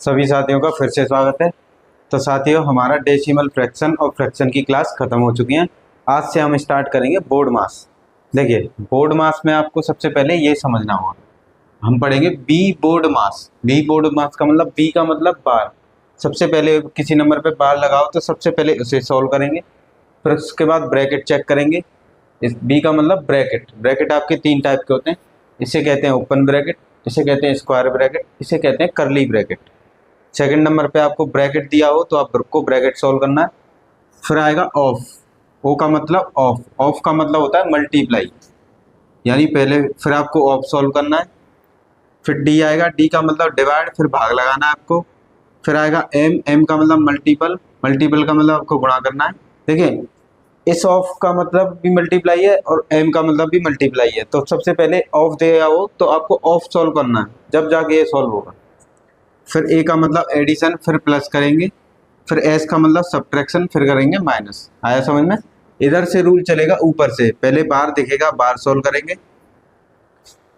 सभी साथियों का फिर से स्वागत है। तो साथियों, हमारा डेसिमल फ्रैक्शन और फ्रैक्शन की क्लास खत्म हो चुकी है। आज से हम स्टार्ट करेंगे बोर्ड मास। देखिए, बोर्ड मास में आपको सबसे पहले ये समझना होगा, हम पढ़ेंगे बी बोर्ड मास। बी बोर्ड मास का मतलब, बी का मतलब बार। सबसे पहले किसी नंबर पे बार लगाओ तो सबसे पहले उसे सॉल्व करेंगे, फिर उसके बाद ब्रैकेट चेक करेंगे। इस बी का मतलब ब्रैकेट। ब्रैकेट आपके तीन टाइप के होते हैं, इसे कहते हैं ओपन ब्रैकेट, इसे कहते हैं स्क्वायर ब्रैकेट, इसे कहते हैं कर्ली ब्रैकेट। सेकंड नंबर पे आपको ब्रैकेट दिया हो तो आपको ब्रैकेट सॉल्व करना है। फिर आएगा ऑफ। ओ का मतलब ऑफ। ऑफ का मतलब होता है मल्टीप्लाई, यानी पहले फिर आपको ऑफ सॉल्व करना है। फिर डी आएगा, डी का मतलब डिवाइड, फिर भाग लगाना है आपको। फिर आएगा एम। एम का मतलब मल्टीपल। मल्टीपल का मतलब आपको गुणा करना है। देखिए, इस ऑफ का मतलब भी मल्टीप्लाई है और एम का मतलब भी मल्टीप्लाई है। तो सबसे पहले ऑफ दिया हो तो आपको ऑफ सॉल्व करना है, जब जाके ये सॉल्व होगा। फिर ए का मतलब एडिशन, फिर प्लस करेंगे। फिर एस का मतलब सब्ट्रैक्शन, फिर करेंगे माइनस। आया समझ में? इधर से रूल चलेगा ऊपर से, पहले बार दिखेगा बार सॉल्व करेंगे,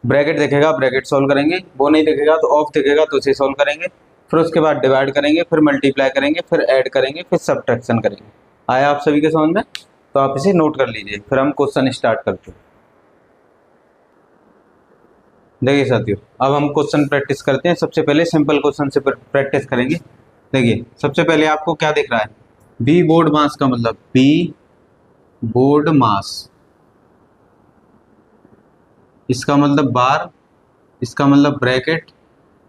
ब्रैकेट दिखेगा ब्रैकेट सॉल्व करेंगे, वो नहीं दिखेगा तो ऑफ दिखेगा तो उसे सॉल्व करेंगे। फिर उसके बाद डिवाइड करेंगे, फिर मल्टीप्लाई करेंगे, फिर ऐड करेंगे, फिर सब्ट्रैक्शन करेंगे। आया आप सभी के समझ में? तो आप इसे नोट कर लीजिए, फिर हम क्वेश्चन स्टार्ट करते हैं। देखिए साथियों, अब हम क्वेश्चन प्रैक्टिस करते हैं। सबसे पहले सिंपल क्वेश्चन से प्रैक्टिस करेंगे। देखिए, सबसे पहले आपको क्या दिख रहा है? बी बोर्ड मास का मतलब, बी बोर्ड मास, इसका मतलब बार, इसका मतलब ब्रैकेट,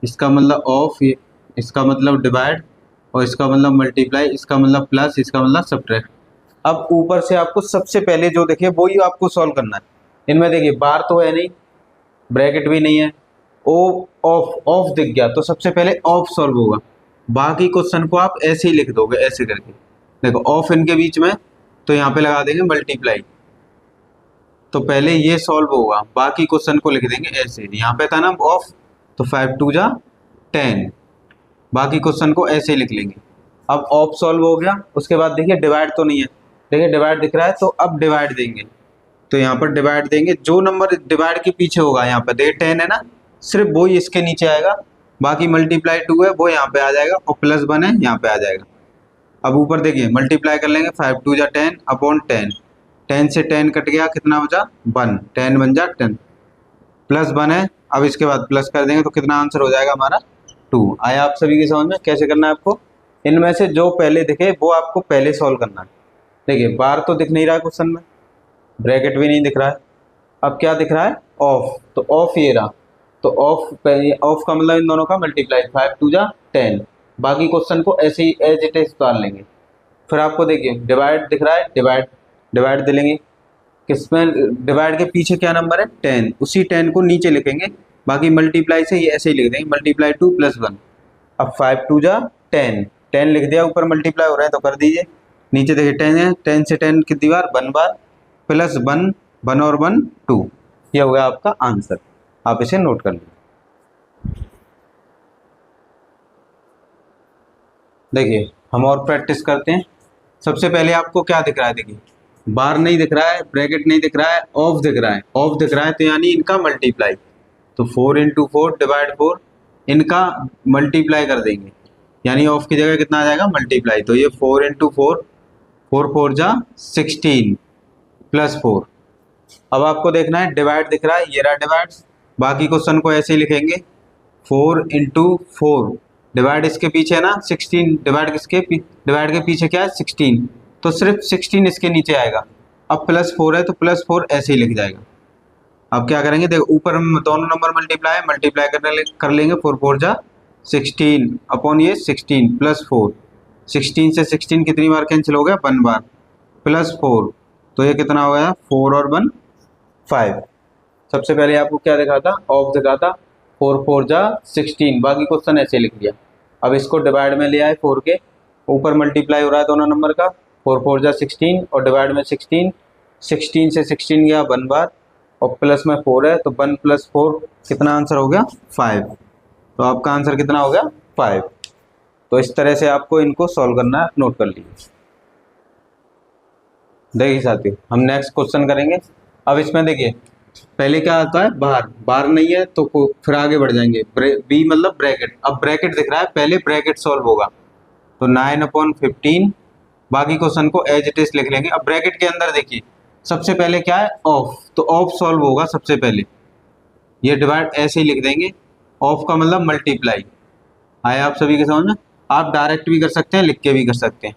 इसका मतलब ऑफ, इसका मतलब डिवाइड, और इसका मतलब मल्टीप्लाई, इसका मतलब प्लस, इसका मतलब सब्ट्रैक्ट। अब ऊपर से आपको सबसे पहले जो देखिए वही आपको सॉल्व करना है। इनमें देखिए बार तो है नहीं, ब्रैकेट भी नहीं है, ओ ऑफ, ऑफ दिख गया तो सबसे पहले ऑफ सॉल्व होगा। बाकी क्वेश्चन को आप ऐसे ही लिख दोगे, ऐसे करके। देखो ऑफ इनके बीच में, तो यहाँ पे लगा देंगे मल्टीप्लाई, तो पहले ये सॉल्व होगा, बाकी क्वेश्चन को लिख देंगे ऐसे। यहाँ पे था ना ऑफ, तो 5 2 जा 10, बाकी क्वेश्चन को ऐसे ही लिख लेंगे। अब ऑफ सॉल्व हो गया, उसके बाद देखिए डिवाइड तो नहीं है, देखिए डिवाइड दिख रहा है तो अब डिवाइड देंगे, तो यहाँ पर डिवाइड देंगे। जो नंबर डिवाइड के पीछे होगा, यहाँ पर देखिए 10 है ना, सिर्फ वो ही इसके नीचे आएगा। बाकी मल्टीप्लाई 2 है वो यहाँ पे आ जाएगा, और प्लस 1 है यहाँ पे आ जाएगा। अब ऊपर देखिए मल्टीप्लाई कर लेंगे, 5 2 जा 10 अपॉन 10, 10 से 10 कट गया, कितना बचा 1, 10 1 जा 10, प्लस 1 है। अब इसके बाद प्लस कर देंगे तो कितना आंसर हो जाएगा हमारा 2। आया आप सभी की समझ में? कैसे करना है आपको? इनमें से जो पहले दिखे वो आपको पहले सॉल्व करना है। देखिए बार तो दिख नहीं रहा है क्वेश्चन में, ब्रैकेट भी नहीं दिख रहा है, अब क्या दिख रहा है? ऑफ। तो ऑफ ये रहा, तो ऑफ, ऑफ का मतलब इन दोनों का मल्टीप्लाई, 5 2 जा 10। बाकी क्वेश्चन को ऐसे ही एज इट इज उतार लेंगे। फिर आपको देखिए डिवाइड दिख रहा है, डिवाइड, डिवाइड दे लेंगे। किसमें? डिवाइड के पीछे क्या नंबर है? 10, उसी 10 को नीचे लिखेंगे। बाकी मल्टीप्लाई से ये ऐसे ही लिख देंगे, मल्टीप्लाई 2 प्लस 1। अब 5 2 जा 10, 10 लिख दिया, ऊपर मल्टीप्लाई हो रहा है तो कर दीजिए। नीचे देखिए 10 है, 10 से 10 कितनी बार? 1 बार, प्लस 1, 1 और 1 2, ये हो गया आपका आंसर। आप इसे नोट कर लीजिए। देखिए हम और प्रैक्टिस करते हैं। सबसे पहले आपको क्या दिख रहा है? देखिए बार नहीं दिख रहा है, ब्रैकेट नहीं दिख रहा है, ऑफ दिख रहा है। ऑफ दिख रहा है तो यानी इनका मल्टीप्लाई, तो 4 × 4 डिवाइड 4, इनका मल्टीप्लाई कर देंगे, यानी ऑफ की जगह कितना आ जाएगा? मल्टीप्लाई। तो ये 4 × 4, 4 4 जा 16 प्लस 4। अब आपको देखना है डिवाइड दिख रहा है, ये रहा डिवाइड। बाकी क्वेश्चन को ऐसे ही लिखेंगे, 4 × 4, डिवाइड इसके पीछे है ना 16, डिवाइड किसके डिवाइड के पीछे क्या है? 16, तो सिर्फ 16 इसके नीचे आएगा। अब प्लस 4 है तो प्लस 4 ऐसे ही लिख जाएगा। अब क्या करेंगे? देखो ऊपर हम दोनों नंबर मल्टीप्लाई है, मल्टीप्लाई कर लेंगे, 4 4 जा 16 अपॉन ये 16 प्लस 4, 16 से 16 कितनी बार कैंसिल हो गया? 1 बार, प्लस 4, तो ये कितना हो गया? 4 और 1 5। सबसे पहले आपको क्या दिखा था? ऑफ दिखा था, 4 4 जा 16, बाकी क्वेश्चन ऐसे लिख दिया। अब इसको डिवाइड में ले आए, 4 के ऊपर मल्टीप्लाई हो रहा है दोनों नंबर का, 4 4 जा 16 और डिवाइड में 16, 16 से 16 गया 1 बार, और प्लस में 4 है तो 1 + 4 कितना आंसर हो गया? 5। तो आपका आंसर कितना हो गया? 5। तो इस तरह से आपको इनको सॉल्व करना है, नोट कर लीजिए। देखिए साथियों, हम नेक्स्ट क्वेश्चन करेंगे। अब इसमें देखिए पहले क्या आता है, बार, बार नहीं है तो फिर आगे बढ़ जाएंगे, बी मतलब ब्रैकेट। अब ब्रैकेट दिख रहा है, पहले ब्रैकेट सॉल्व होगा, तो 9/15, बाकी क्वेश्चन को एज इट इज लिख लेंगे। अब ब्रैकेट के अंदर देखिए, सबसे पहले क्या है, ऑफ, तो ऑफ सॉल्व होगा सबसे पहले, ये डिवाइड ऐसे ही लिख देंगे, ऑफ का मतलब मल्टीप्लाई। आए आप सभी के समझ में? आप डायरेक्ट भी कर सकते हैं, लिख के भी कर सकते हैं।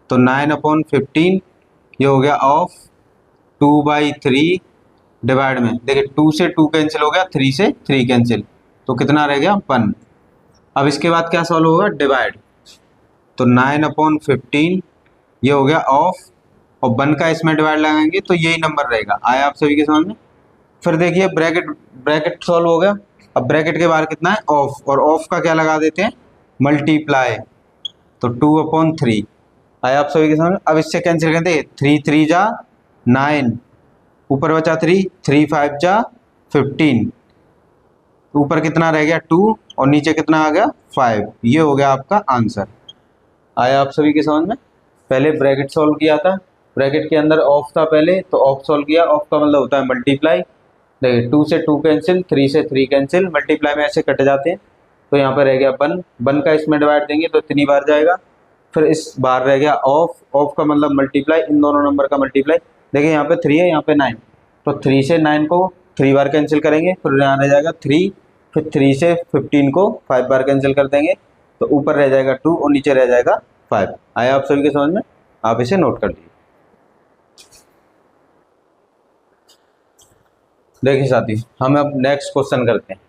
तो 9/15 ये हो गया ऑफ 2/3 डिवाइड में, देखिए 2 से 2 कैंसिल हो गया, 3 से 3 कैंसिल, तो कितना रह गया 1। अब इसके बाद क्या सॉल्व होगा, डिवाइड, तो 9/15 ये हो गया ऑफ, और 1 का इसमें डिवाइड लगाएंगे तो यही नंबर रहेगा। आया आप सभी के समझ में? फिर देखिए ब्रैकेट, ब्रैकेट सॉल्व हो गया। अब ब्रैकेट के बाहर कितना है, ऑफ, और ऑफ का क्या लगा देते हैं, मल्टीप्लाई, तो 2/3। आया आप सभी के समझ में? अब इससे कैंसिल कर दे, 3 3 जा 9, ऊपर बचा 3, 3 5 जा 15, ऊपर कितना रह गया 2, और नीचे कितना आ गया 5। ये हो गया आपका आंसर। आया आप सभी के समझ में? पहले ब्रैकेट सॉल्व किया था, ब्रैकेट के अंदर ऑफ था पहले, तो ऑफ सॉल्व किया, ऑफ का मतलब होता है मल्टीप्लाई। देखिए 2 से 2 कैंसिल, 3 से 3 कैंसिल, मल्टीप्लाई में ऐसे कट जाते हैं, तो यहाँ पर रह गया 1, 1 का इसमें डिवाइड देंगे तो इतनी बार जाएगा। फिर इस बार रह गया ऑफ, ऑफ का मतलब मल्टीप्लाई, इन दोनों नंबर का मल्टीप्लाई। देखिए यहाँ पे 3 है, यहाँ पे 9, तो 3 से 9 को 3 बार कैंसिल करेंगे, फिर यहाँ रह जाएगा 3, फिर 3 से 15 को 5 बार कैंसिल कर देंगे, तो ऊपर रह जाएगा 2 और नीचे रह जाएगा 5। आया आप सभी के समझ में? आप इसे नोट कर लीजिए। देखिए साथी, हम अब नेक्स्ट क्वेश्चन करते हैं।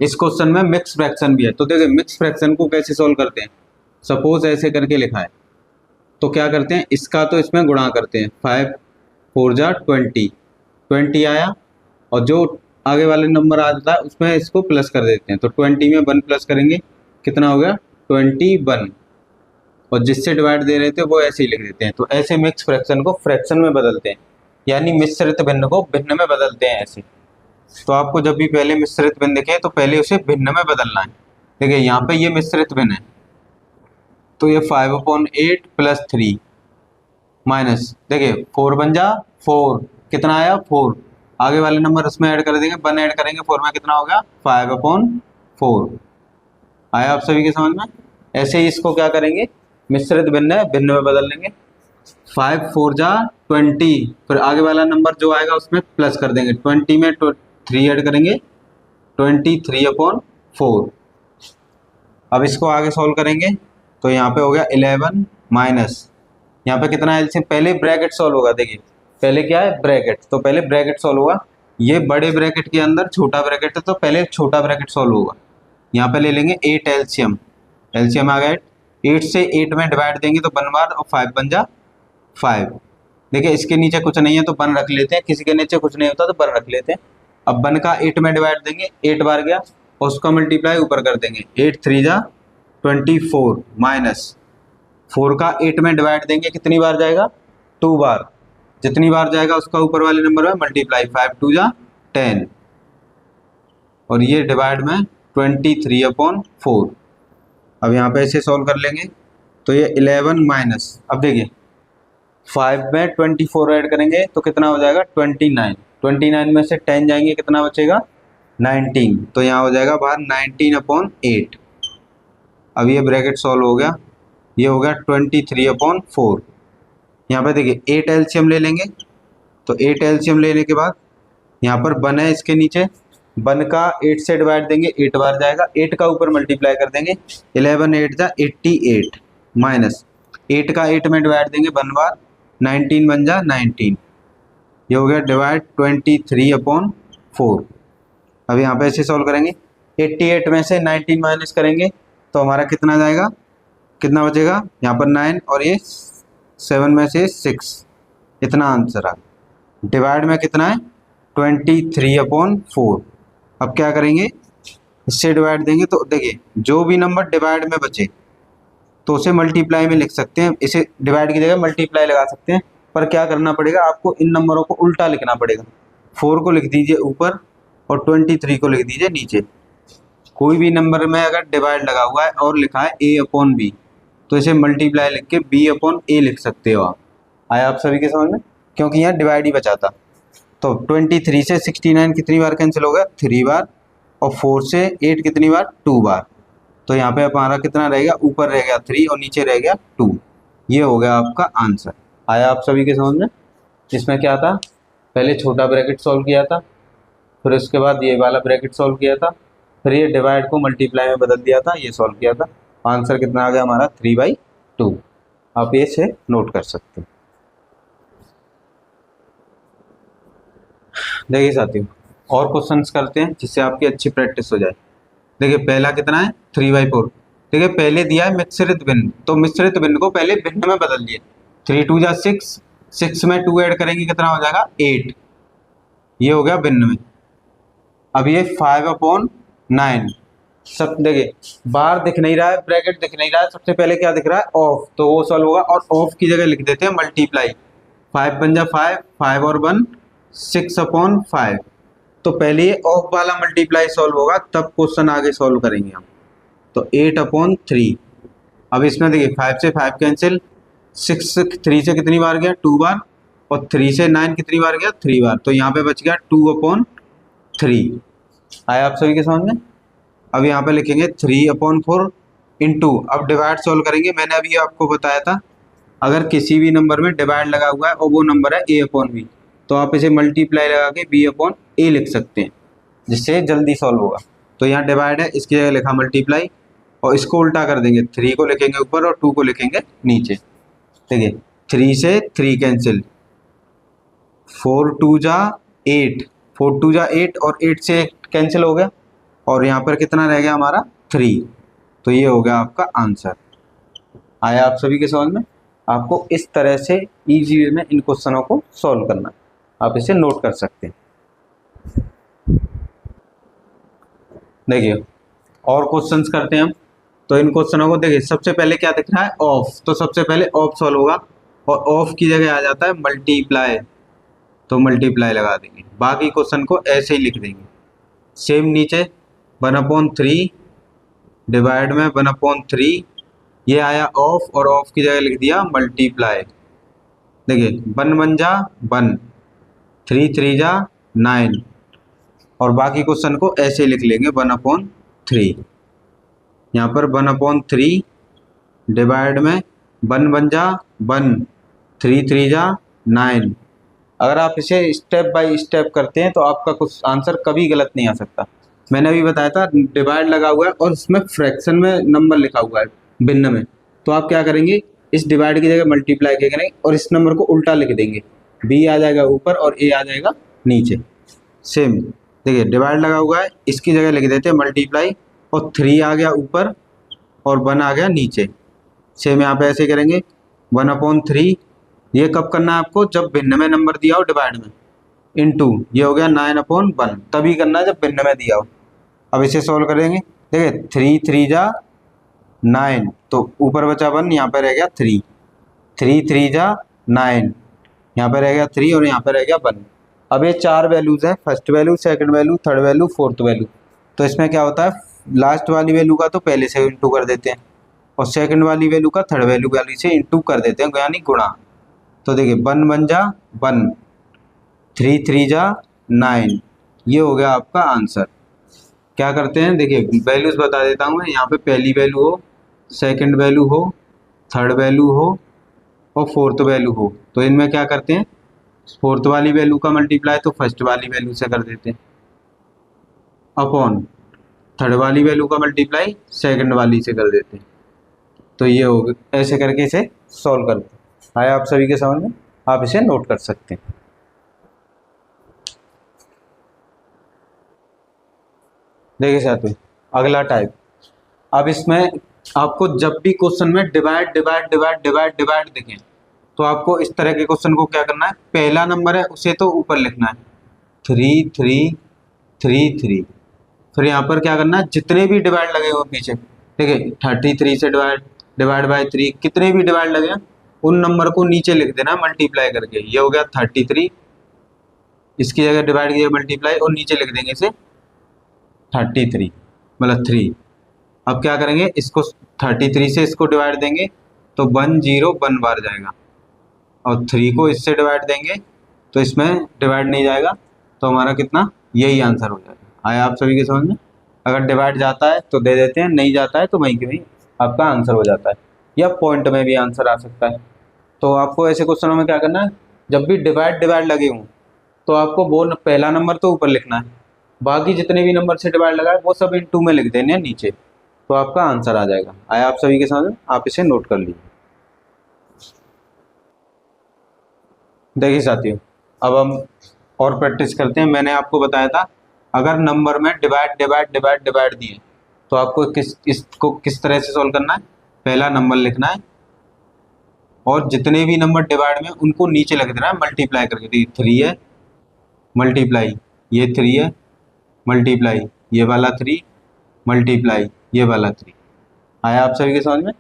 इस क्वेश्चन में मिक्स फ्रैक्शन भी है, तो देखिए मिक्स फ्रैक्शन को कैसे सोल्व करते हैं। सपोज ऐसे करके लिखा है, तो क्या करते हैं, इसका तो इसमें गुणा करते हैं, 5 4 जा 20, 20 आया, और जो आगे वाले नंबर आ जाता है उसमें इसको प्लस कर देते हैं, तो 20 में 1 प्लस करेंगे, कितना हो गया 21, और जिससे डिवाइड दे रहे थे वो ऐसे ही लिख देते हैं। तो ऐसे मिक्स फ्रैक्शन को फ्रैक्शन में बदलते हैं, यानी मिश्रित भिन्न को भिन्न में बदलते हैं ऐसे। तो आपको जब भी पहले मिश्रित भिन्न दिखे तो पहले उसे भिन्न में बदलना है। देखिए यहाँ पे ये मिश्रित भिन्न है, तो ये 5/8 प्लस 3 माइनस, देखिए 4 बन जा 4, कितना आया 4, आगे वाले नंबर उसमें ऐड कर देंगे, 1 ऐड करेंगे, 4 में कितना हो गया 5/4। आया आप सभी के समझ में? ऐसे ही इसको क्या करेंगे, मिश्रित भिन्न है, भिन्न में बदल लेंगे, 5 4 जा 20, फिर आगे वाला नंबर जो आएगा उसमें प्लस कर देंगे, 20 में 3 ऐड करेंगे, 23/4। अब इसको आगे सॉल्व करेंगे, तो यहाँ पे हो गया 11 माइनस, यहाँ पे कितना एलसीएम, पहले ब्रैकेट सॉल्व होगा। देखिए पहले क्या है, ब्रैकेट, तो पहले ब्रैकेट सॉल्व होगा, ये बड़े ब्रैकेट के अंदर छोटा ब्रैकेट है, तो पहले छोटा ब्रैकेट सॉल्व होगा। यहाँ पे ले लेंगे 8 एलसीएम, एलसीएम आ गया 8 से 8 में डिवाइड देंगे तो 1 बार, और 5 बन जा 5। देखिए इसके नीचे कुछ नहीं है तो 1 रख लेते हैं, किसी के नीचे कुछ नहीं होता तो 1 रख लेते हैं। अब 1 का 8 में डिवाइड देंगे, 8 बार गया, और उसका मल्टीप्लाई ऊपर कर देंगे, 8 3 जा 24 माइनस 4 का 8 में डिवाइड देंगे, कितनी बार जाएगा 2 बार, जितनी बार जाएगा उसका ऊपर वाले नंबर में मल्टीप्लाई, 5 2 जा 10, और ये डिवाइड में 23/4। अब यहाँ पे इसे सॉल्व कर लेंगे, तो ये 11 माइनस, अब देखिए 5 में 24 ऐड करेंगे तो कितना हो जाएगा 29, 29 में से 10 जाएंगे, कितना बचेगा 19, तो यहाँ हो जाएगा बाहर 19/8। अब ये ब्रैकेट सॉल्व हो गया, ये हो गया 23/4। यहाँ पे देखिए 8 एलसीएम ले लेंगे, तो 8 एलसीएम लेने के बाद यहाँ पर 1 है इसके नीचे, 1 का 8 से डिवाइड देंगे, 8 बार जाएगा, 8 का ऊपर मल्टीप्लाई कर देंगे, 11 8 जा 88 माइनस 8 का 8 में डिवाइड देंगे 1 बार, 19 बन जा 19, ये हो गया डिवाइड 23/4। अब यहाँ पे ऐसे सॉल्व करेंगे, 88 में से 19 माइनस करेंगे तो हमारा कितना जाएगा, कितना बचेगा, यहाँ पर 9 और ये 7 में से 6, इतना आंसर आ गया। डिवाइड में कितना है 23/4। अब क्या करेंगे, इससे डिवाइड देंगे, तो देखिए जो भी नंबर डिवाइड में बचे तो उसे मल्टीप्लाई में लिख सकते हैं, इसे डिवाइड की जगह मल्टीप्लाई लगा सकते हैं, पर क्या करना पड़ेगा आपको, इन नंबरों को उल्टा लिखना पड़ेगा, 4 को लिख दीजिए ऊपर और 23 को लिख दीजिए नीचे। कोई भी नंबर में अगर डिवाइड लगा हुआ है और लिखा है a/b, तो इसे मल्टीप्लाई लिख के b/a लिख सकते हो आप। आया आप सभी के समझ में, क्योंकि यहाँ डिवाइड ही बचा था। तो 23 से 69 कितनी बार कैंसिल हो गया? 3 बार। और 4 से 8 कितनी बार? 2 बार। तो यहाँ पे हमारा कितना रहेगा? ऊपर रह गया 3 और नीचे रह गया 2। ये हो गया आपका आंसर। आया आप सभी के समझ में? इसमें क्या था, पहले छोटा ब्रैकेट सॉल्व किया था, फिर उसके बाद ये वाला ब्रैकेट सॉल्व किया था, फिर ये डिवाइड को मल्टीप्लाई में बदल दिया था, ये सॉल्व किया था। आंसर कितना आ गया हमारा? 3/2। आप ये से नोट कर सकते हैं। देखिए साथियों, और क्वेश्चंस करते हैं जिससे आपकी अच्छी प्रैक्टिस हो जाए। देखिए पहला कितना है? 3/4। देखिए पहले दिया है मिश्रित भिन्न, तो मिश्रित भिन्न को पहले भिन्न में बदल दिए। 3 2 जा 6, 6 में 2 ऐड करेंगे कितना हो जाएगा? 8। ये हो गया भिन्न में। अब ये 5/9। सब देखिए बार दिख नहीं रहा है, ब्रैकेट दिख नहीं रहा है, सबसे पहले क्या दिख रहा है? ऑफ, तो वो सॉल्व होगा। और ऑफ की जगह लिख देते हैं मल्टीप्लाई। 5 5 जा 5, 5 और 1 6/5। तो पहले ये ऑफ वाला मल्टीप्लाई सॉल्व होगा, तब क्वेश्चन आगे सॉल्व करेंगे हम। तो 8/3। अब इसमें देखिए 5 से 5 कैंसिल, 6 से 3 से कितनी बार गया? 2 बार। और 3 से 9 कितनी बार गया? 3 बार। तो यहाँ पे बच गया 2/3। आया आप सभी के समझ में? अब यहाँ पे लिखेंगे 3/4 इंटू, अब डिवाइड सॉल्व करेंगे। मैंने अभी आपको बताया था, अगर किसी भी नंबर में डिवाइड लगा हुआ है और वो नंबर है a/b, तो आप इसे मल्टीप्लाई लगा के b/a लिख सकते हैं, जिससे जल्दी सॉल्व होगा। तो यहाँ डिवाइड है, इसकी जगह लिखा मल्टीप्लाई, और इसको उल्टा कर देंगे, 3 को लिखेंगे ऊपर और 2 को लिखेंगे नीचे। देखिए 3 से 3 कैंसिल, 4 2 जा 8, 4 2 जा 8 और 8 से 8 कैंसिल हो गया, और यहाँ पर कितना रह गया हमारा? 3। तो ये हो गया आपका आंसर। आया आप सभी के समझ में? आपको इस तरह से इजी वे में इन क्वेश्चनों को सॉल्व करना है, आप इसे नोट कर सकते हैं। देखिए और क्वेश्चंस करते हैं हम। तो इन क्वेश्चनों को देखिए, सबसे पहले क्या दिख रहा है? ऑफ, तो सबसे पहले ऑफ सॉल्व होगा, और ऑफ की जगह आ जाता है मल्टीप्लाई, तो मल्टीप्लाई लगा देंगे। बाकी क्वेश्चन को ऐसे ही लिख देंगे। सेम नीचे 1/3 डिवाइड में 1/3, ये आया ऑफ, और ऑफ की जगह लिख दिया मल्टीप्लाई। देखिए 1 1 जा 1, 3 3 जा 9, और बाकी क्वेश्चन को ऐसे लिख लेंगे 1/3। यहाँ पर 1/3 डिवाइड में 1 1 जा 1, 3 3 जा 9। अगर आप इसे स्टेप बाय स्टेप करते हैं तो आपका कुछ आंसर कभी गलत नहीं आ सकता। मैंने अभी बताया था डिवाइड लगा हुआ है और इसमें फ्रैक्शन में नंबर लिखा हुआ है भिन्न में, तो आप क्या करेंगे? इस डिवाइड की जगह मल्टीप्लाई करेंगे और इस नंबर को उल्टा लिख देंगे, b आ जाएगा ऊपर और a आ जाएगा नीचे। सेम देखिए डिवाइड लगा हुआ है, इसकी जगह लिख देते हैं मल्टीप्लाई, और 3 आ गया ऊपर और 1 आ गया नीचे। सेम यहाँ पे ऐसे करेंगे 1/3। ये कब करना है आपको? जब भिन्न में नंबर दिया हो डिवाइड में, इनटू ये हो गया 9/1, तभी करना है जब भिन्न में दिया हो। अब इसे सॉल्व करेंगे। देखिए 3 3 जा 9, तो ऊपर बचा 1, यहाँ पे रह गया 3, 3 3 जा 9, यहाँ पे रह गया 3 और यहाँ पे रह गया 1। अब ये 4 वैल्यूज है, first value, second value, third value, fourth value. तो इसमें क्या होता है? लास्ट वाली वैल्यू का तो पहले से इंटू कर देते हैं, और सेकंड वाली वैल्यू का थर्ड वैल्यू से इंटू कर देते हैं, यानी गुणा। तो देखिए 1 1 जा 1, 3 3 जा 9, ये हो गया आपका आंसर। क्या करते हैं? देखिए वैल्यूज बता देता हूँ मैं। यहाँ पे पहली वैल्यू हो, सेकंड वैल्यू हो, थर्ड वैल्यू हो और फोर्थ वैल्यू हो, तो इनमें क्या करते हैं? फोर्थ वाली वैल्यू का मल्टीप्लाई तो फर्स्ट वाली वैल्यू से कर देते हैं, अपॉन थर्ड वाली वैल्यू का मल्टीप्लाई सेकंड वाली से कर देते हैं। तो ये हो गया, ऐसे करके इसे सॉल्व करते हैं। आया आप सभी के समझ में? आप इसे नोट कर सकते हैं। देखिए साथियों अगला टाइप, अब इसमें आपको जब भी क्वेश्चन में divide divide divide divide divide दिखें, तो आपको इस तरह के क्वेश्चन को क्या करना है? पहला नंबर है उसे तो ऊपर लिखना है, 3 3 3 3। फिर यहाँ पर क्या करना है? जितने भी डिवाइड लगे हुए पीछे, देखिए 33 से डिवाइड, डिवाइड बाय 3, कितने भी डिवाइड लगे हैं उन नंबर को नीचे लिख देना मल्टीप्लाई करके। ये हो गया 33, इसकी जगह डिवाइड किया मल्टीप्लाई और नीचे लिख देंगे इसे 33, मतलब 3। अब क्या करेंगे? इसको 33 से इसको डिवाइड देंगे तो 1 0 1 बार जाएगा, और 3 को इससे डिवाइड देंगे तो इसमें डिवाइड नहीं जाएगा, तो हमारा कितना, यही आंसर हो जाएगा। आया आप सभी के समझ में? अगर डिवाइड जाता है तो दे देते हैं, नहीं जाता है तो वहीं के वहीं आपका आंसर हो जाता है, या पॉइंट में भी आंसर आ सकता है। तो आपको ऐसे क्वेश्चनों में क्या करना है, जब भी डिवाइड डिवाइड लगे हों तो आपको वो पहला नंबर तो ऊपर लिखना है, बाकी जितने भी नंबर से डिवाइड लगा है वो सब इंटू में लिख देने हैं नीचे, तो आपका आंसर आ जाएगा। आया आप सभी के समझ में? आप इसे नोट कर लीजिए। देखिए साथियों, अब हम और प्रैक्टिस करते हैं। मैंने आपको बताया था अगर नंबर में डिवाइड डिवाइड डिवाइड डिवाइड दिए तो आपको इसको किस तरह से सॉल्व करना है। पहला नंबर लिखना है और जितने भी नंबर डिवाइड में उनको नीचे लिख देना है मल्टीप्लाई करके। देखिए 3 है, मल्टीप्लाई ये 3 है, मल्टीप्लाई ये वाला 3, मल्टीप्लाई ये वाला 3। आया आप सभी के समझ में?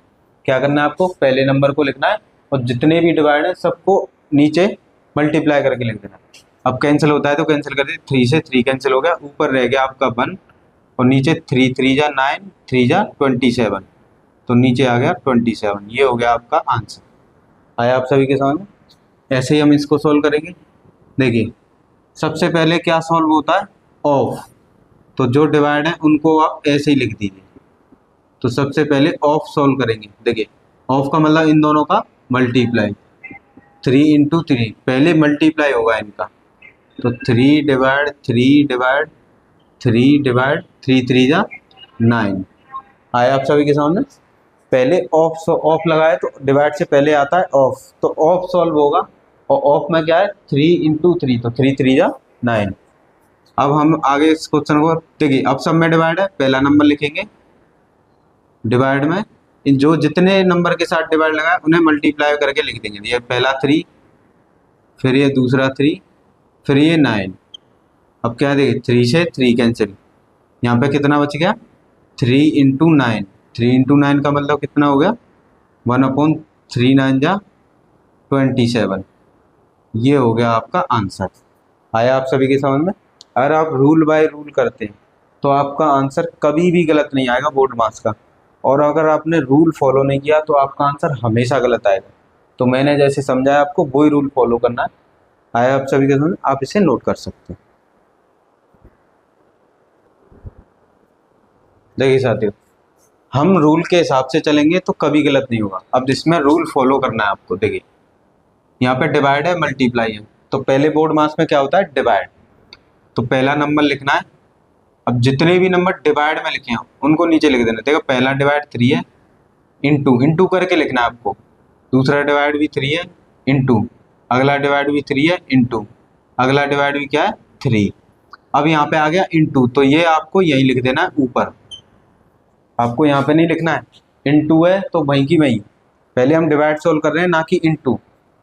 क्या करना है, आपको पहले नंबर को लिखना है और जितने भी डिवाइड है सबको नीचे मल्टीप्लाई करके लिख देना है। अब कैंसिल होता है तो कैंसिल कर दीजिए, 3 से 3 कैंसिल हो गया, ऊपर रह गया आपका 1 और नीचे 3 3 जा 9, 3 जा 27, तो नीचे आ गया 27। ये हो गया आपका आंसर। आया आप सभी के समझ में? ऐसे ही हम इसको सोल्व करेंगे। देखिए सबसे पहले क्या सॉल्व होता है, ऑफ, तो जो डिवाइड है उनको आप ऐसे ही लिख दीजिए। तो सबसे पहले ऑफ सॉल्व करेंगे। देखिए ऑफ का मतलब इन दोनों का मल्टीप्लाई, 3 इंटू 3, पहले मल्टीप्लाई होगा इनका, तो 3 डिवाइड 3 डिवाइड 3 डिवाइड 3 3 जा 9। आया आप सभी के सामने? पहले ऑफ ऑफ लगाए तो डिवाइड से पहले आता है ऑफ, तो ऑफ सॉल्व होगा और ऑफ में क्या है 3 इंटू 3, तो 3 3 जा 9। अब हम आगे इस क्वेश्चन को देखिए, अब सब में डिवाइड है, पहला नंबर लिखेंगे, डिवाइड में इन जो जितने नंबर के साथ डिवाइड लगा है उन्हें मल्टीप्लाई करके लिख देंगे। ये पहला 3, फिर ये दूसरा 3, फिर ये 9। अब क्या देखिए 3 से 3 कैंसिल, यहाँ पे कितना बच गया 3 इंटू 9, 3 इंटू 9 का मतलब कितना हो गया 1/3 9 जा 27। ये हो गया आपका आंसर। आया आप सभी के समझ में? अगर आप रूल बाय रूल करते हैं तो आपका आंसर कभी भी गलत नहीं आएगा बोर्ड मार्क्स का, और अगर आपने रूल फॉलो नहीं किया तो आपका आंसर हमेशा गलत आएगा। तो मैंने जैसे समझाया आपको वही रूल फॉलो करना है। आया आप सभी के समझ में? आप इसे नोट कर सकते हैं। देखिए साथियों, हम रूल के हिसाब से चलेंगे तो कभी गलत नहीं होगा। अब इसमें रूल फॉलो करना है आपको। देखिए यहाँ पे डिवाइड है, मल्टीप्लाई है, तो पहले बोर्ड मास में क्या होता है डिवाइड, तो पहला नंबर लिखना है। अब जितने भी नंबर डिवाइड में लिखे हैं उनको नीचे लिख देना। देखो पहला डिवाइड 3 है, इंटू इंटू करके लिखना है आपको, दूसरा डिवाइड भी 3 है, इंटू अगला डिवाइड भी 3 है, इंटू अगला डिवाइड भी क्या है 3। अब यहाँ पे आ गया इंटू, तो ये आपको यही लिख देना है ऊपर, आपको यहाँ पे नहीं लिखना है। इंटू है तो वहीं की वहीं, पहले हम डिवाइड सोल्व कर रहे हैं ना कि इंटू,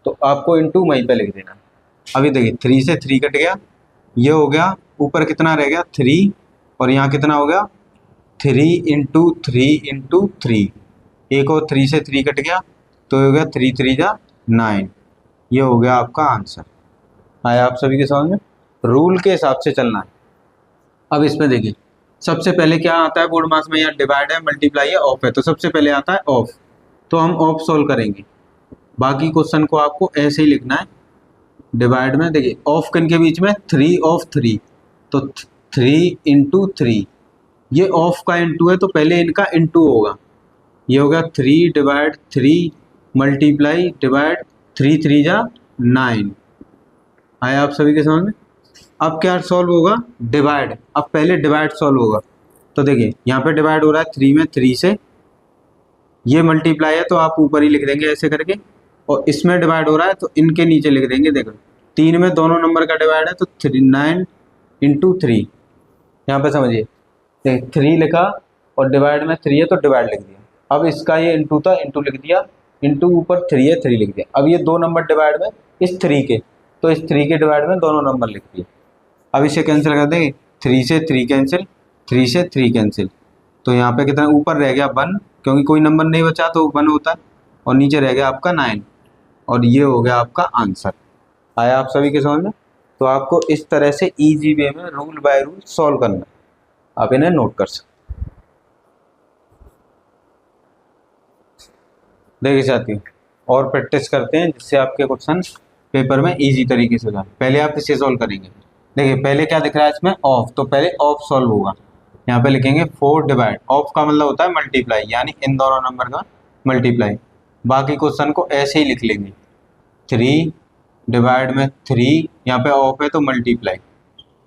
तो आपको इंटू वहीं पे लिख देना है। अभी देखिए 3 से 3 कट गया, ये हो गया, ऊपर कितना रह गया 3, और यहाँ कितना हो गया 3 इंटू 3 इंटू 3, एक और 3 से 3 कट गया, तो हो गया 3 3 जा 9। ये हो गया आपका आंसर। आया आप सभी के समझ में? रूल के हिसाब से चलना है। अब इसमें देखिए सबसे पहले क्या आता है बोर्ड मास में, यहाँ डिवाइड है, मल्टीप्लाई है, ऑफ है, तो सबसे पहले आता है ऑफ, तो हम ऑफ सोल्व करेंगे। बाकी क्वेश्चन को आपको ऐसे ही लिखना है। डिवाइड में देखिए ऑफ किन के बीच में 3 ऑफ 3, तो 3 इंटू 3, ये ऑफ का इंटू है तो पहले इनका इंटू होगा, ये हो गया 3 डिवाइड 3 मल्टीप्लाई डिवाइड 3 3 जा 9। आया आप सभी के समझ में? अब क्या सॉल्व होगा डिवाइड, अब पहले डिवाइड सॉल्व होगा। तो देखिए यहाँ पे डिवाइड हो रहा है 3 में 3 से, ये मल्टीप्लाई है तो आप ऊपर ही लिख देंगे ऐसे करके, और इसमें डिवाइड हो रहा है तो इनके नीचे लिख देंगे। देखो 3 में दोनों नंबर का डिवाइड है तो 9 इंटू 3, यहाँ पे समझिए 3 लिखा और डिवाइड में 3 है तो डिवाइड लिख दिया। अब इसका ये इंटू था, इंटू लिख दिया, इंटू ऊपर 3 है 3 लिख दिया। अब ये 2 नंबर डिवाइड में इस 3 के, तो इस 3 के डिवाइड में दोनों नंबर लिख दिए। अब इसे कैंसिल कर देंगे, 3 से 3 कैंसिल, 3 से 3 कैंसिल, तो यहाँ पे कितना ऊपर रह गया 1, क्योंकि कोई नंबर नहीं बचा तो 1 होता है, और नीचे रह गया आपका 9, और ये हो गया आपका आंसर। आया आप सभी के समझ में? तो आपको इस तरह से इजी वे में रूल बाय रूल सॉल्व करना है, आप इन्हें नोट कर सकते। देखिए साथियों और प्रैक्टिस करते हैं जिससे आपके क्वेश्चन पेपर में इजी तरीके से होगा। पहले आप इसे सॉल्व करेंगे। देखिए पहले क्या दिख रहा है इसमें, ऑफ, तो पहले ऑफ सॉल्व होगा। यहाँ पे लिखेंगे 4 डिवाइड, ऑफ का मतलब होता है मल्टीप्लाई, यानी इन दोनों नंबर का मल्टीप्लाई। बाकी क्वेश्चन को ऐसे ही लिख लेंगे, 3 डिवाइड में 3, यहाँ पे ऑफ है तो मल्टीप्लाई।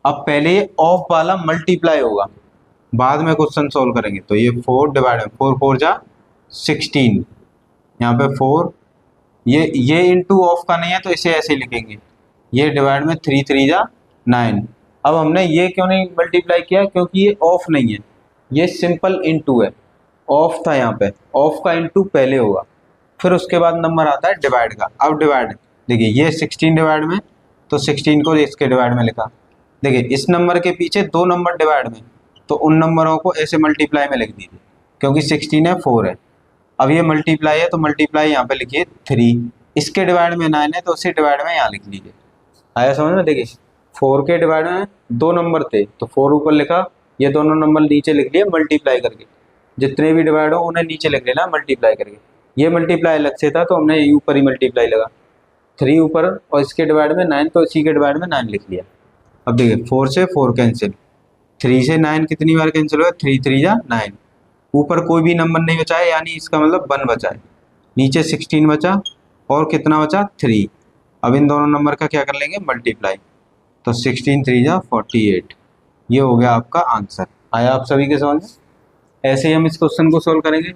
अब पहले ये ऑफ वाला मल्टीप्लाई होगा, बाद में क्वेश्चन सॉल्व करेंगे। तो ये 4 डिवाइड में 4 4 जा 16, यहाँ पे 4, ये इंटू ऑफ का नहीं है तो इसे ऐसे लिखेंगे, ये डिवाइड में 3 3 जा 9। अब हमने ये क्यों नहीं मल्टीप्लाई किया, क्योंकि ये ऑफ नहीं है, ये सिंपल इंटू है। ऑफ था यहाँ पे, ऑफ का इंटू पहले होगा, फिर उसके बाद नंबर आता है डिवाइड का। अब डिवाइड देखिए, ये 16 डिवाइड में, तो 16 को इसके डिवाइड में लिखा। देखिए इस नंबर के पीछे 2 नंबर डिवाइड में, तो उन नंबरों को ऐसे मल्टीप्लाई में लिख दीजिए, क्योंकि 16 है 4 है। अब ये मल्टीप्लाई है तो मल्टीप्लाई यहाँ पे लिखिए 3, इसके डिवाइड में 9 है तो उसी डिवाइड में यहाँ लिख लीजिए। आया समझ में? देखिए 4 के डिवाइड में 2 नंबर थे तो 4 ऊपर लिखा, ये दोनों नंबर नीचे लिख लिए मल्टीप्लाई करके। जितने भी डिवाइड हो उन्हें नीचे लिख लेना मल्टीप्लाई करके। ये मल्टीप्लाई अलग से था तो हमने ऊपर ही मल्टीप्लाई लगा, 3 ऊपर और इसके डिवाइड में 9, तो इसी के डिवाइड में 9 लिख लिया। अब देखिए 4 से 4 कैंसिल, 3 से 9 कितनी बार कैंसिल हुआ, 3 3 जा 9। ऊपर कोई भी नंबर नहीं बचा है, यानी इसका मतलब 1 बचा है। नीचे 16 बचा और कितना बचा, 3। अब इन दोनों नंबर का क्या कर लेंगे, मल्टीप्लाई, तो 16 3 जा 48। ये हो गया आपका आंसर। आया आप सभी के समझ में? ऐसे ही हम इस क्वेश्चन को सोल्व करेंगे।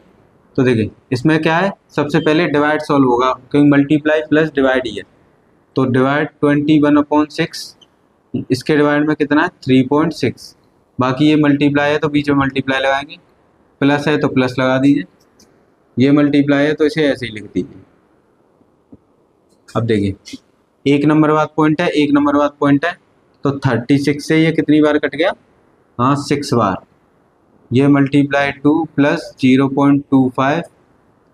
तो देखिए इसमें क्या है, सबसे पहले डिवाइड सॉल्व होगा, क्योंकि मल्टीप्लाई प्लस डिवाइड ही है। तो डिवाइड 21/6, इसके डिवाइड में कितना है 3.6। बाकी ये मल्टीप्लाई है तो बीच में मल्टीप्लाई लगाएंगे, प्लस है तो प्लस लगा दीजिए, ये मल्टीप्लाई है तो इसे ऐसे ही लिख दीजिए। अब देखिए 1 नंबर बाद पॉइंट है, 1 नंबर बाद पॉइंट है, तो 36 से ये कितनी बार कट गया, हाँ 6 बार। ये मल्टीप्लाई 2 प्लस 0.25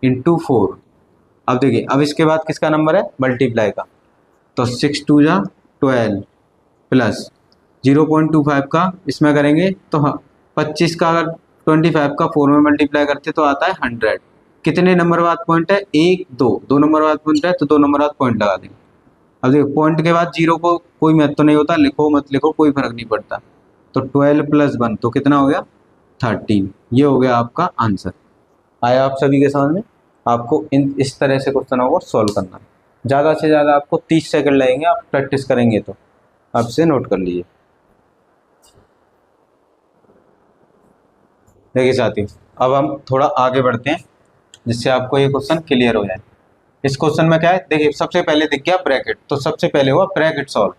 इंटू 4। अब देखिए अब इसके बाद किसका नंबर है, मल्टीप्लाई का, तो 6 2 जा 12 प्लस 0.25 का इसमें करेंगे तो हाँ 25 का, अगर 25 का 4 में मल्टीप्लाई करते तो आता है 100। कितने नंबर बाद पॉइंट है, 1 2 नंबर बाद पॉइंट है तो 2 नंबर बाद पॉइंट लगा देंगे। अब देखो पॉइंट के बाद 0 को कोई महत्व नहीं होता, लिखो मत लिखो कोई फर्क नहीं पड़ता। तो 12 + 1 तो कितना हो गया, 13। ये हो गया आपका आंसर। आया आप सभी के समझ में? आपको इस तरह से क्वेश्चनों को सॉल्व करना है। ज़्यादा से ज़्यादा आपको 30 सेकंड लगेंगे, आप प्रैक्टिस करेंगे तो। आपसे नोट कर लीजिए। देखिए साथियों, अब हम थोड़ा आगे बढ़ते हैं जिससे आपको ये क्वेश्चन क्लियर हो जाए। इस क्वेश्चन में क्या है, देखिए सबसे पहले दिख गया ब्रैकेट, तो सबसे पहले हुआ ब्रैकेट सॉल्व।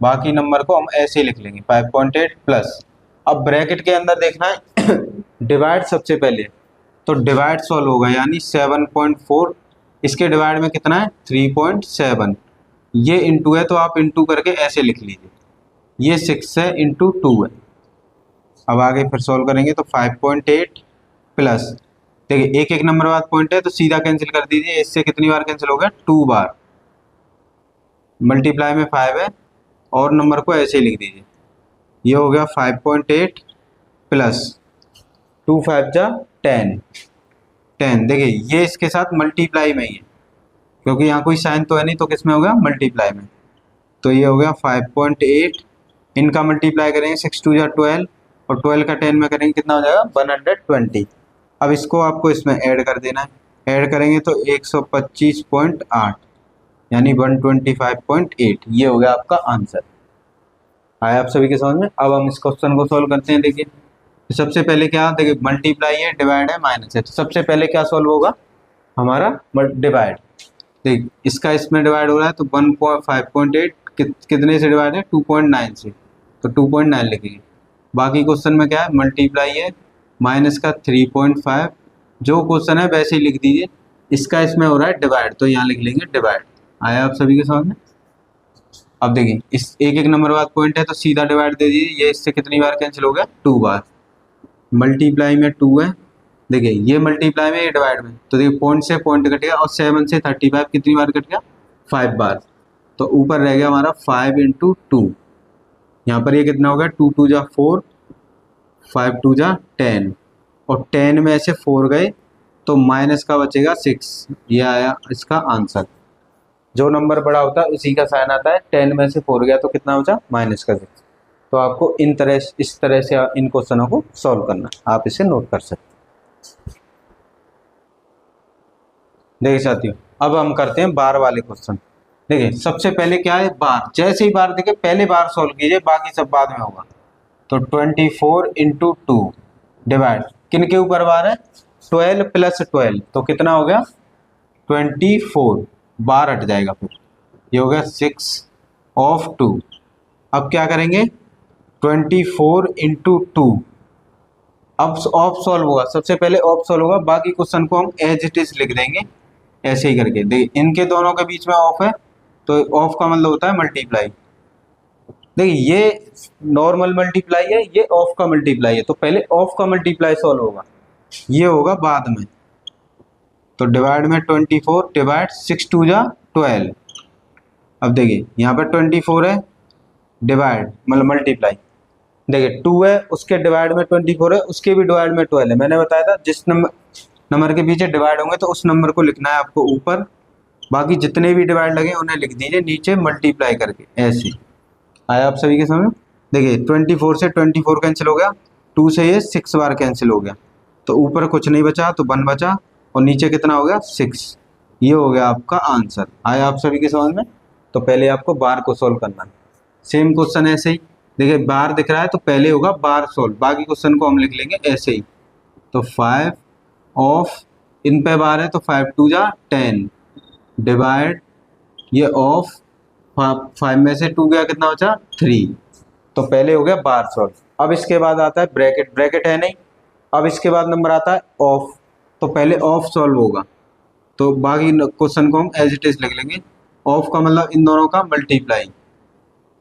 बाकी नंबर को हम ऐसे ही लिख लेंगे 5.8 प्लस। अब ब्रैकेट के अंदर देखना है डिवाइड सबसे पहले, तो डिवाइड सॉल्व होगा, यानी 7.4, इसके डिवाइड में कितना है 3.7। ये इंटू है तो आप इंटू करके ऐसे लिख लीजिए, ये 6 है इंटू 2 है। अब आगे फिर सॉल्व करेंगे तो 5.8 प्लस, देखिए एक नंबर बाद पॉइंट है तो सीधा कैंसिल कर दीजिए, इससे कितनी बार कैंसिल हो गया, 2 बार। मल्टीप्लाई में 5 है और नंबर को ऐसे ही लिख दीजिए, ये हो गया 5.8 प्लस 2 5 जा 10। देखिए ये इसके साथ मल्टीप्लाई में ही है, क्योंकि यहाँ कोई साइन तो है नहीं, तो किस में हो गया, मल्टीप्लाई में। तो ये हो गया 5.8, इनका मल्टीप्लाई करेंगे 6 2 जा 12 और 12 का 10 में करेंगे कितना हो जाएगा 120। अब इसको आपको इसमें ऐड कर देना है, ऐड करेंगे तो 125.8 यानी 125.8। ये हो गया आपका आंसर। आया आप सभी के समझ में? अब हम इस क्वेश्चन को सॉल्व करते हैं। देखिए तो सबसे पहले क्या, देखिए मल्टीप्लाई है, डिवाइड है, माइनस है, तो सबसे पहले क्या सॉल्व होगा हमारा, डिवाइड। देख इसका इसमें डिवाइड हो रहा है तो 5.8 कितने से डिवाइड है, 2.9 से, तो 2.9 लिखेंगे। बाकी क्वेश्चन में क्या है, मल्टीप्लाई है, माइनस का 3.5, जो क्वेश्चन है वैसे ही लिख दीजिए। इसका इसमें हो रहा है डिवाइड, तो यहाँ लिख लेंगे डिवाइड। आया आप सभी के समझ में? अब देखिए इस एक नंबर बाद पॉइंट है तो सीधा डिवाइड दे दीजिए, ये इससे कितनी बार कैंसिल हो गया, 2 बार। मल्टीप्लाई में 2 है, देखिए ये मल्टीप्लाई में, ये डिवाइड में, तो देखिए पॉइंट से पॉइंट कट गया और 7 से 35 कितनी बार कट गया, 5 बार। तो ऊपर रह गया हमारा 5 × 2, यहाँ पर ये कितना हो गया, 2 2 जा 4, 5 2 जा 10, और 10 में से 4 गए तो माइनस का बचेगा 6। ये आया इसका आंसर। जो नंबर बड़ा होता है उसी का साइन आता है। 10 में से 4 गया तो कितना बचा, -6। तो आपको इस तरह से इन क्वेश्चनों को सॉल्व करना, आप इसे नोट कर सकते हैं। देखिए साथियों, अब हम करते हैं बार वाले क्वेश्चन। देखिए सबसे पहले क्या है, बार। जैसे ही बार देखे पहले बार सॉल्व कीजिए, बाकी सब बाद में होगा। तो 24 इंटू 2 डिवाइड, किन के ऊपर बार है, 12 प्लस 12, तो कितना हो गया 24, बार हट जाएगा, फिर ये हो गया 6 ऑफ 2। अब क्या करेंगे, 24 इंटू 2, अब ऑफ सॉल्व होगा, सबसे पहले ऑफ सॉल्व होगा, बाकी क्वेश्चन को हम एज इट इज लिख देंगे ऐसे ही करके। देखिए इनके दोनों के बीच में ऑफ है, तो ऑफ का मतलब होता है मल्टीप्लाई। देखिए ये नॉर्मल मल्टीप्लाई है, ये ऑफ का मल्टीप्लाई है, तो पहले ऑफ का मल्टीप्लाई सॉल्व होगा, ये होगा बाद में। तो डिवाइड में 24 डिवाइड 6 2 जा 12। अब देखिए यहाँ पर 24 है, डिवाइड मतलब मल्टीप्लाई, देखिए 2 है उसके डिवाइड में 24 है, उसके भी डिवाइड में 12 है। मैंने बताया था जिस नंबर के पीछे डिवाइड होंगे तो उस नंबर को लिखना है आपको ऊपर, बाकी जितने भी डिवाइड लगे उन्हें लिख दीजिए नीचे मल्टीप्लाई करके, ऐसे। आया आप सभी के समझ में। देखिए 24 से 24 कैंसिल हो गया, 2 से ये 6 बार कैंसिल हो गया, तो ऊपर कुछ नहीं बचा तो 1 बचा, और नीचे कितना हो गया 6। ये हो गया आपका आंसर। आया आप सभी के समझ में। तो पहले आपको बार को सॉल्व करना है। सेम क्वेश्चन ऐसे ही, देखिए बार दिख रहा है तो पहले होगा बार सॉल्व, बाकी क्वेश्चन को हम लिख लेंगे ऐसे ही। तो 5 ऑफ, इन पे बार है तो 5 2 जा 10 डिवाइड, ये ऑफ 5 में से 2 गया कितना बचा 3। तो पहले हो गया बार सॉल्व। अब इसके बाद आता है ब्रैकेट, ब्रैकेट है नहीं। अब इसके बाद नंबर आता है ऑफ, तो पहले ऑफ सॉल्व होगा, तो बाकी क्वेश्चन को हम एज इट इज लिख लेंगे। ऑफ का मतलब इन दोनों का मल्टीप्लाई,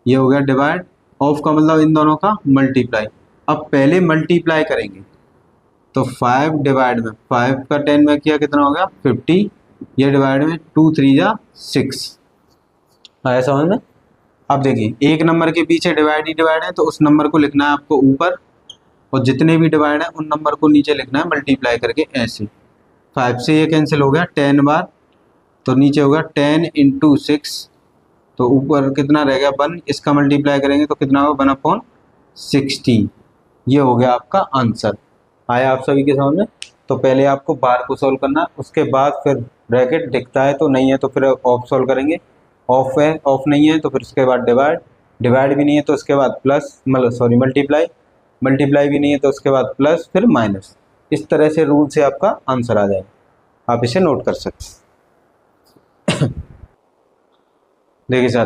ये हो गया डिवाइड, ऑफ का मतलब इन दोनों का मल्टीप्लाई। अब पहले मल्टीप्लाई करेंगे, तो 5 डिवाइड में 5 का 10 में किया कितना हो गया 50, ये डिवाइड में 2 3 जा 6। आया समझ में। अब देखिए एक नंबर के पीछे डिवाइड ही डिवाइड है, तो उस नंबर को लिखना है आपको ऊपर, और जितने भी डिवाइड है उन नंबर को नीचे लिखना है मल्टीप्लाई करके, ऐसे। 5 से ये कैंसिल हो गया 10 बार, तो नीचे होगा 10 इंटू 6, तो ऊपर कितना रह गया 1, इसका मल्टीप्लाई करेंगे तो कितना होगा 1/60। ये हो गया आपका आंसर। आया आप सभी के समझ में। तो पहले आपको बार को सॉल्व करना, उसके बाद फिर ब्रैकेट दिखता है तो नहीं है तो फिर ऑफ सॉल्व करेंगे, ऑफ है ऑफ नहीं है तो फिर उसके बाद डिवाइड, डिवाइड भी नहीं है तो उसके बाद प्लस, मतलब सॉरी मल्टीप्लाई, मल्टीप्लाई भी नहीं है तो उसके बाद प्लस, फिर माइनस। इस तरह से रूल से आपका आंसर आ जाएगा, आप इसे नोट कर सकते हैं। देखिए साथ